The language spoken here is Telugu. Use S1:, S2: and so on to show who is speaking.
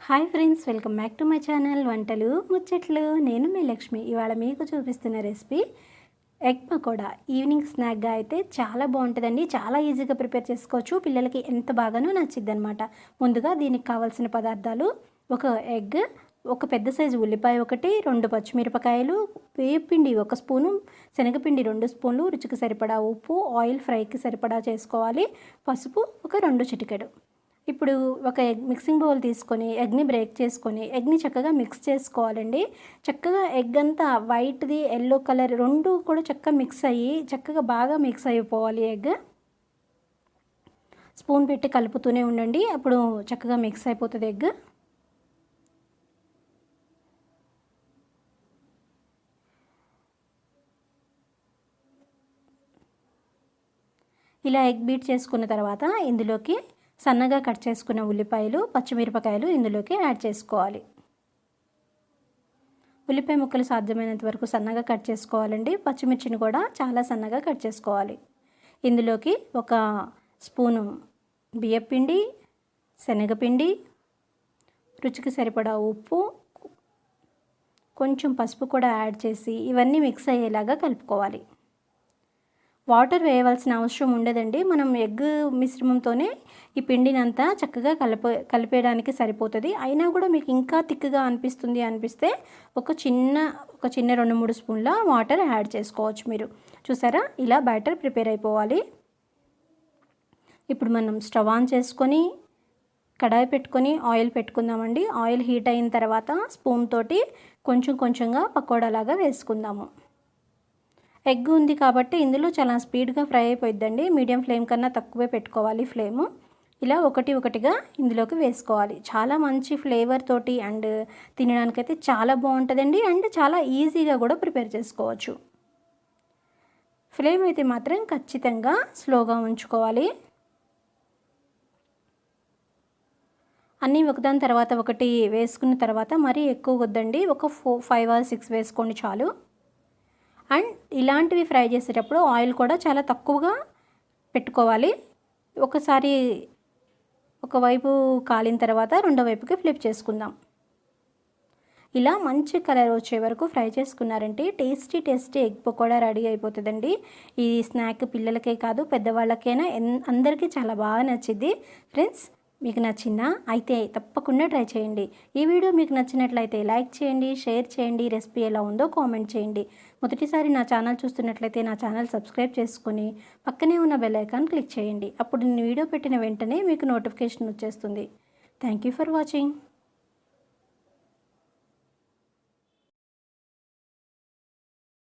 S1: Hi friends, welcome back to my channel వంటలు ముచ్చట్లు. నేను మీ లక్ష్మి. ఇవాళ మీకు చూపిస్తున్న రెసిపీ ఎగ్ పకోడా. ఈవినింగ్ స్నాక్గా అయితే చాలా బాగుంటుందండి. చాలా ఈజీగా ప్రిపేర్ చేసుకోవచ్చు. పిల్లలకి ఎంత బాగానో నచ్చిద్ది అనమాట. ముందుగా దీనికి కావాల్సిన పదార్థాలు: ఒక ఎగ్, ఒక పెద్ద సైజు ఉల్లిపాయ ఒకటి, 2 పచ్చిమిరపకాయలు, వేపిండి 1 స్పూను, శనగపిండి 2 స్పూన్లు, రుచికి సరిపడా ఉప్పు, ఆయిల్ ఫ్రైకి సరిపడా చేసుకోవాలి, పసుపు ఒక 2 చిటికెడు. ఇప్పుడు ఒక ఎగ్ మిక్సింగ్ బౌల్ తీసుకొని ఎగ్ని బ్రేక్ చేసుకొని ఎగ్ని చక్కగా మిక్స్ చేసుకోవాలండి. చక్కగా ఎగ్ అంతా వైట్ది ఎల్లో కలర్ రెండు కూడా చక్కగా మిక్స్ అయ్యి చక్కగా బాగా మిక్స్ అయిపోవాలి. ఎగ్ స్పూన్ పెట్టి కలుపుతూనే ఉండండి, అప్పుడు చక్కగా మిక్స్ అయిపోతుంది ఎగ్. ఇలా ఎగ్ బీట్ చేసుకున్న తర్వాత ఇందులోకి సన్నగా కట్ చేసుకున్న ఉల్లిపాయలు, పచ్చిమిరపకాయలు ఇందులోకి యాడ్ చేసుకోవాలి. ఉల్లిపాయ ముక్కలు సాధ్యమైనంత వరకు సన్నగా కట్ చేసుకోవాలండి. పచ్చిమిర్చిని కూడా చాలా సన్నగా కట్ చేసుకోవాలి. ఇందులోకి 1 స్పూను బియ్యపిండి, శనగపిండి, రుచికి సరిపడా ఉప్పు, కొంచెం పసుపు కూడా యాడ్ చేసి ఇవన్నీ మిక్స్ అయ్యేలాగా కలుపుకోవాలి. వాటర్ వేయవలసిన అవసరం ఉండదండి. మనం ఎగ్ మిశ్రమంతోనే ఈ పిండిని అంతా చక్కగా కలిపేయడానికి సరిపోతుంది. అయినా కూడా మీకు ఇంకా థిక్గా అనిపిస్తే ఒక చిన్న 2-3 స్పూన్ల వాటర్ యాడ్ చేసుకోవచ్చు. మీరు చూసారా, ఇలా బ్యాటర్ ప్రిపేర్ అయిపోవాలి. ఇప్పుడు మనం స్టవ్ ఆన్ చేసుకొని కడాయి పెట్టుకొని ఆయిల్ పెట్టుకుందామండి. ఆయిల్ హీట్ అయిన తర్వాత స్పూన్ తోటి కొంచెంగా పకోడాలాగా వేసుకుందాము. ఎగ్ ఉంది కాబట్టి ఇందులో చాలా స్పీడ్గా ఫ్రై అయిపోయిద్దండి. మీడియం ఫ్లేమ్ కన్నా తక్కువే పెట్టుకోవాలి ఫ్లేము. ఇలా ఒకటిగా ఇందులోకి వేసుకోవాలి. చాలా మంచి ఫ్లేవర్ తోటి అండ్ తినడానికైతే చాలా బాగుంటుందండి. అండ్ చాలా ఈజీగా కూడా ప్రిపేర్ చేసుకోవచ్చు. ఫ్లేమ్ అయితే మాత్రం ఖచ్చితంగా స్లోగా ఉంచుకోవాలి. అన్నీ ఒకదాని తర్వాత ఒకటి వేసుకున్న తర్వాత మరీ ఎక్కువ వద్దండి, ఒక 5 or 6 వేసుకోండి చాలు. అండ్ ఇలాంటివి ఫ్రై చేసేటప్పుడు ఆయిల్ కూడా చాలా తక్కువగా పెట్టుకోవాలి. ఒకసారి ఒకవైపు కాలిన తర్వాత రెండో వైపుకి ఫ్లిప్ చేసుకుందాం. ఇలా మంచి కలర్ వచ్చే వరకు ఫ్రై చేసుకున్నారంటే టేస్టీ ఎగ్ పకోడా రెడీ అయిపోతుందండి. ఈ స్నాక్ పిల్లలకే కాదు పెద్దవాళ్ళకైనా అందరికీ చాలా బాగా నచ్చిద్ది. ఫ్రెండ్స్, మీకు నచ్చిందా? అయితే తప్పకుండా ట్రై చేయండి. ఈ వీడియో మీకు నచ్చినట్లయితే లైక్ చేయండి, షేర్ చేయండి, రెసిపీ ఎలా ఉందో కామెంట్ చేయండి. మొదటిసారి నా ఛానల్ చూస్తున్నట్లయితే నా ఛానల్ సబ్స్క్రైబ్ చేసుకొని పక్కనే ఉన్న బెల్ ఐకాన్ క్లిక్ చేయండి. అప్పుడు నేను వీడియో పెట్టిన వెంటనే మీకు నోటిఫికేషన్ వచ్చేస్తుంది. Thank you for watching.